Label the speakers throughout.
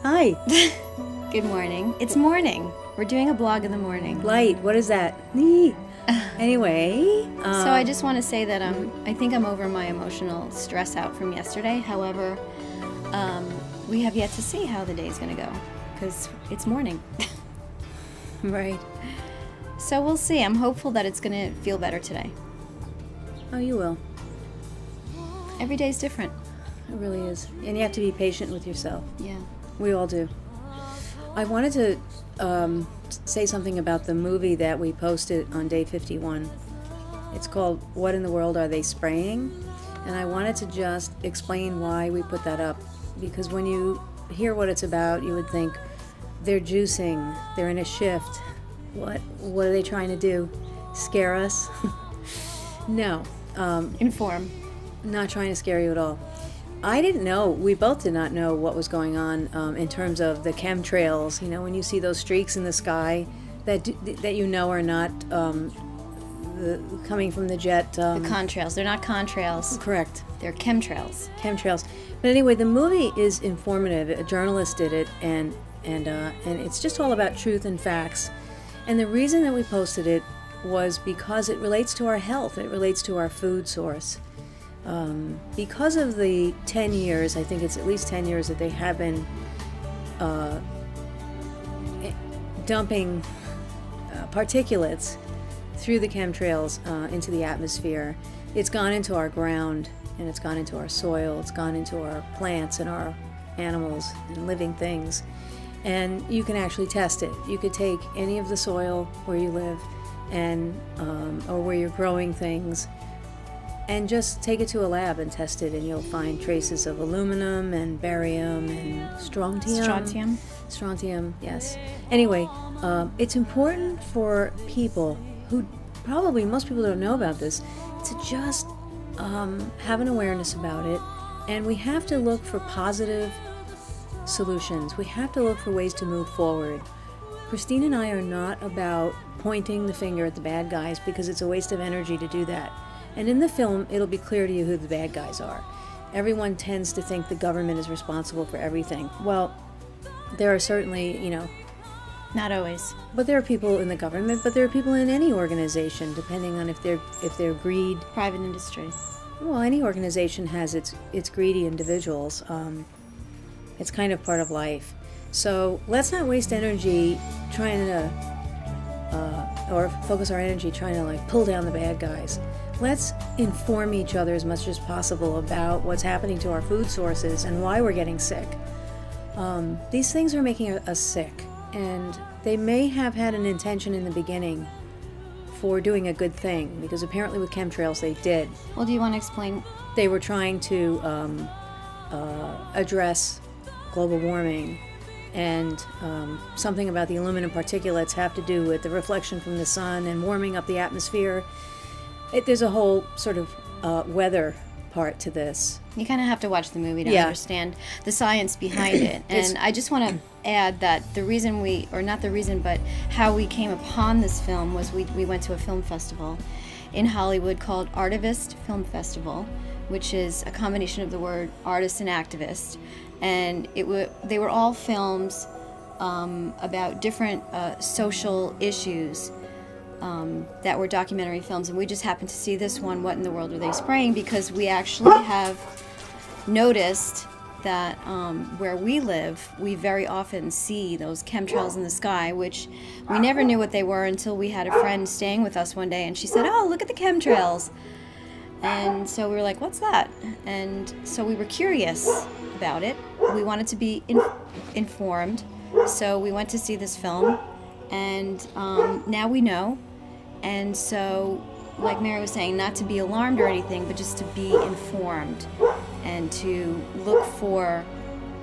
Speaker 1: Hi.
Speaker 2: Good morning. It's morning. We're doing a blog in the morning.
Speaker 1: Light. What is that? Anyway.
Speaker 2: So I just want to say that I think I'm over my emotional stress out from yesterday. However, we have yet to see how the day's going to go because it's morning.
Speaker 1: Right.
Speaker 2: So we'll see. I'm hopeful that it's going to feel better today.
Speaker 1: Oh, you will.
Speaker 2: Every day's different.
Speaker 1: It really is. And you have to be patient with yourself.
Speaker 2: Yeah.
Speaker 1: We all do. I wanted to say something about the movie that we posted on day 51. It's called What in the World Are They Spraying? And I wanted to just explain why we put that up. Because when you hear what it's about, you would think they're juicing, they're in a shift. What are they trying to do? Scare us? No.
Speaker 2: Inform.
Speaker 1: Not trying to scare you at all. I didn't know, we both did not know what was going on in terms of the chemtrails. You know, when you see those streaks in the sky that you know are not coming from the jet.
Speaker 2: The contrails. They're not contrails.
Speaker 1: Correct.
Speaker 2: They're chemtrails.
Speaker 1: Chemtrails. But anyway, the movie is informative. A journalist did it, and it's just all about truth and facts. And the reason that we posted it was because it relates to our health. It relates to our food source. Because of the 10 years, I think it's at least 10 years that they have been dumping particulates through the chemtrails into the atmosphere. It's gone into our ground, and it's gone into our soil, it's gone into our plants and our animals and living things. And you can actually test it. You could take any of the soil where you live and or where you're growing things, and just take it to a lab and test it, and you'll find traces of aluminum and barium and strontium. Strontium, yes. Anyway, it's important for people who probably most people don't know about this to just have an awareness about it, and we have to look for positive solutions. We have to look for ways to move forward. Christine and I are not about pointing the finger at the bad guys because it's a waste of energy to do that. And in the film, it'll be clear to you who the bad guys are. Everyone tends to think the government is responsible for everything. Well, there are certainly,
Speaker 2: Not always.
Speaker 1: but there are people in the government, but there are people in any organization, depending on if they're greed.
Speaker 2: Private industry.
Speaker 1: Well, any organization has its greedy individuals. It's kind of part of life. So let's not waste energy trying to, or focus our energy trying to pull down the bad guys. Let's inform each other as much as possible about what's happening to our food sources and why we're getting sick. These things are making us sick, and they may have had an intention in the beginning for doing a good thing, because apparently with chemtrails they did.
Speaker 2: Well, do you want to explain?
Speaker 1: They were trying to address global warming, and something about the aluminum particulates have to do with the reflection from the sun and warming up the atmosphere. There's a whole sort of weather part to this.
Speaker 2: You kind of have to watch the movie to understand the science behind it. And I just want to add that the reason but how we came upon this film was we went to a film festival in Hollywood called Artivist Film Festival, which is a combination of the word artist and activist. And they were all films about different social issues that were documentary films, and we just happened to see this one, What in the World Are They Spraying? Because we actually have noticed that where we live, we very often see those chemtrails in the sky, which we never knew what they were until we had a friend staying with us one day, and she said, "Oh, look at the chemtrails." And so we were like, "What's that?" And so we were curious about it. We wanted to be informed, so we went to see this film, and now we know. And so, like Mary was saying, not to be alarmed or anything, but just to be informed and to look for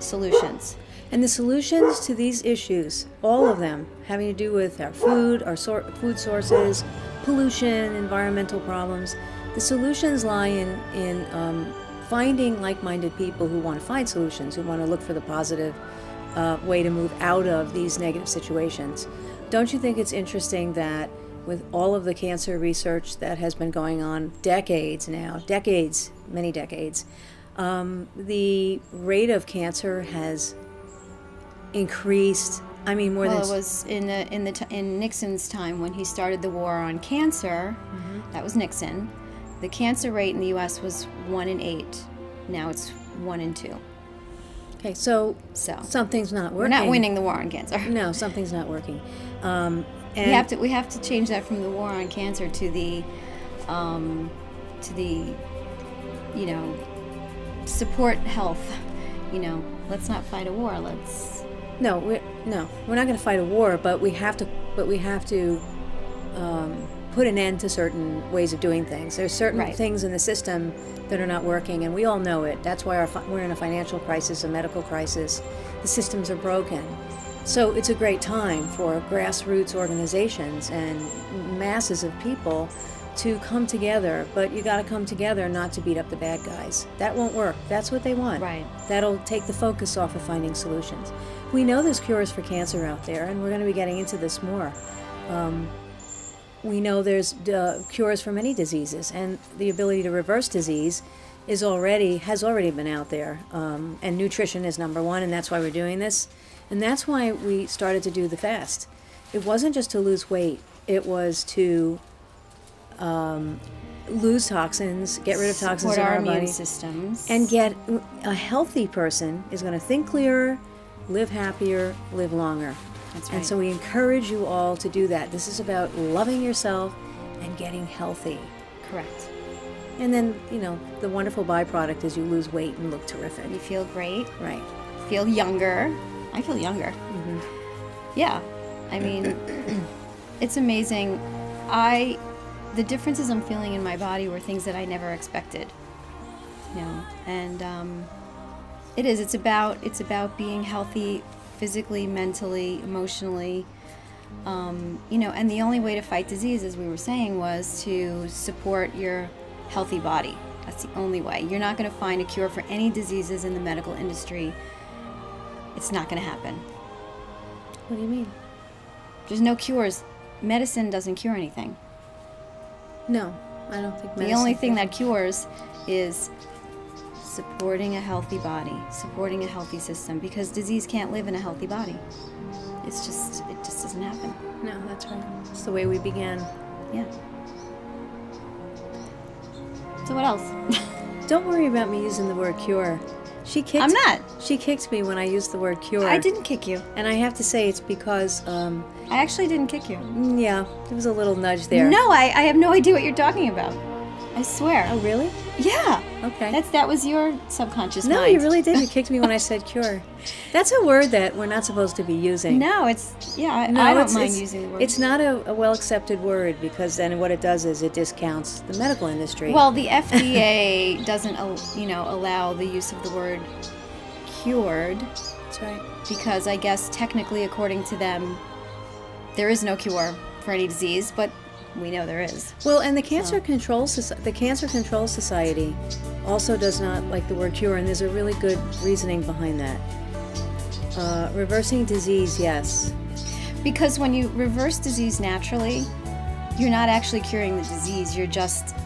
Speaker 2: solutions.
Speaker 1: And the solutions to these issues, all of them, having to do with our food, our food sources, pollution, environmental problems, the solutions lie in finding like-minded people who want to find solutions, who want to look for the positive way to move out of these negative situations. Don't you think it's interesting that with all of the cancer research that has been going on many decades, the rate of cancer has increased. I mean, more
Speaker 2: Well,
Speaker 1: than
Speaker 2: it was in Nixon's time when he started the war on cancer. That was Nixon. The cancer rate in the U.S. was 1 in 8. Now it's 1 in 2.
Speaker 1: okay. So
Speaker 2: So
Speaker 1: something's not working.
Speaker 2: we're not winning the war on cancer.
Speaker 1: No, something's not working. And
Speaker 2: We have to change that from the war on cancer to the you know, support health. You know, let's not fight a war. Let's
Speaker 1: No, we're not going to fight a war, but we have to put an end to certain ways of doing things. There's certain
Speaker 2: Right.
Speaker 1: things in the system that are not working, and we all know it. That's why we're in a financial crisis, a medical crisis. The systems are broken. So it's a great time for grassroots organizations and masses of people to come together, but you got to come together not to beat up the bad guys. That won't work. That's what they want.
Speaker 2: Right.
Speaker 1: That'll take the focus off of finding solutions. We know there's cures for cancer out there, and we're going to be getting into this more. We know there's cures for many diseases, and the ability to reverse disease has already been out there. And nutrition is number one, and that's why we're doing this. And that's why we started to do the fast. It wasn't just to lose weight. It was to lose toxins, get rid of toxins
Speaker 2: support
Speaker 1: in
Speaker 2: our
Speaker 1: our
Speaker 2: immune
Speaker 1: body,
Speaker 2: systems.
Speaker 1: and get a healthy person is going to think clearer, live happier, live longer.
Speaker 2: That's right.
Speaker 1: And so we encourage you all to do that. This is about loving yourself and getting healthy.
Speaker 2: Correct.
Speaker 1: And then, you know, the wonderful byproduct is you lose weight and look terrific.
Speaker 2: You feel great.
Speaker 1: Right.
Speaker 2: Feel younger. I feel younger. Yeah. I mean, it's amazing. The differences I'm feeling in my body were things that I never expected. You know, and it's about being healthy physically, mentally, emotionally. You know, and the only way to fight disease, as we were saying, was to support your healthy body. That's the only way. You're not going to find a cure for any diseases in the medical industry. It's not going to happen.
Speaker 1: What do you mean?
Speaker 2: There's no cures. Medicine doesn't cure anything.
Speaker 1: No, I don't think medicine.
Speaker 2: The only thing that cures is supporting a healthy body, supporting a healthy system, because disease can't live in a healthy body. It just doesn't happen.
Speaker 1: No, that's right. It's the way we began.
Speaker 2: Yeah. So what else?
Speaker 1: Don't worry about me using the word cure.
Speaker 2: I'm not.
Speaker 1: She kicked me when I used the word cure.
Speaker 2: I didn't kick you.
Speaker 1: And I have to say it's because,
Speaker 2: I actually didn't kick you.
Speaker 1: yeah, there was a little nudge there.
Speaker 2: No, I have no idea what you're talking about. I swear.
Speaker 1: Oh, really?
Speaker 2: Yeah.
Speaker 1: Okay.
Speaker 2: That was your subconscious
Speaker 1: No,
Speaker 2: mind.
Speaker 1: you really did. You kicked me when I said cure. That's a word that we're not supposed to be using.
Speaker 2: No, I don't mind using the word.
Speaker 1: It's not a well-accepted word, because then what it does is it discounts the medical industry.
Speaker 2: Well, the FDA doesn't, allow the use of the word cured,
Speaker 1: that's right.
Speaker 2: because I guess technically, according to them, there is no cure for any disease, but we know there is.
Speaker 1: Well, and the Cancer Control Society also does not like the word cure, and there's a really good reasoning behind that. Reversing disease, yes.
Speaker 2: Because when you reverse disease naturally, you're not actually curing the disease, you're just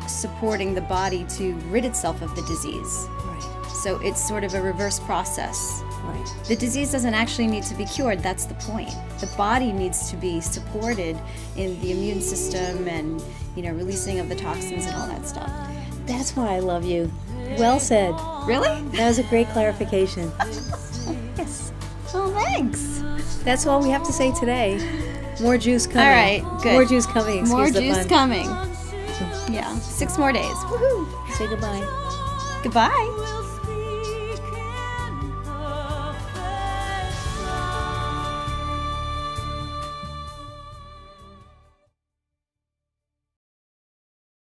Speaker 2: supporting the body to rid itself of the disease.
Speaker 1: Right.
Speaker 2: So it's sort of a reverse process.
Speaker 1: Right.
Speaker 2: The disease doesn't actually need to be cured, that's the point. The body needs to be supported in the immune system and, releasing of the toxins and all that stuff.
Speaker 1: That's why I love you. Well said.
Speaker 2: Really?
Speaker 1: That was a great clarification.
Speaker 2: Yes. Well, thanks.
Speaker 1: That's all we have to say today. More juice coming.
Speaker 2: All right, good.
Speaker 1: More juice coming. Excuse
Speaker 2: More
Speaker 1: the
Speaker 2: juice
Speaker 1: pun.
Speaker 2: coming. Yeah, 6 more days. Woohoo.
Speaker 1: Say goodbye.
Speaker 2: Goodbye.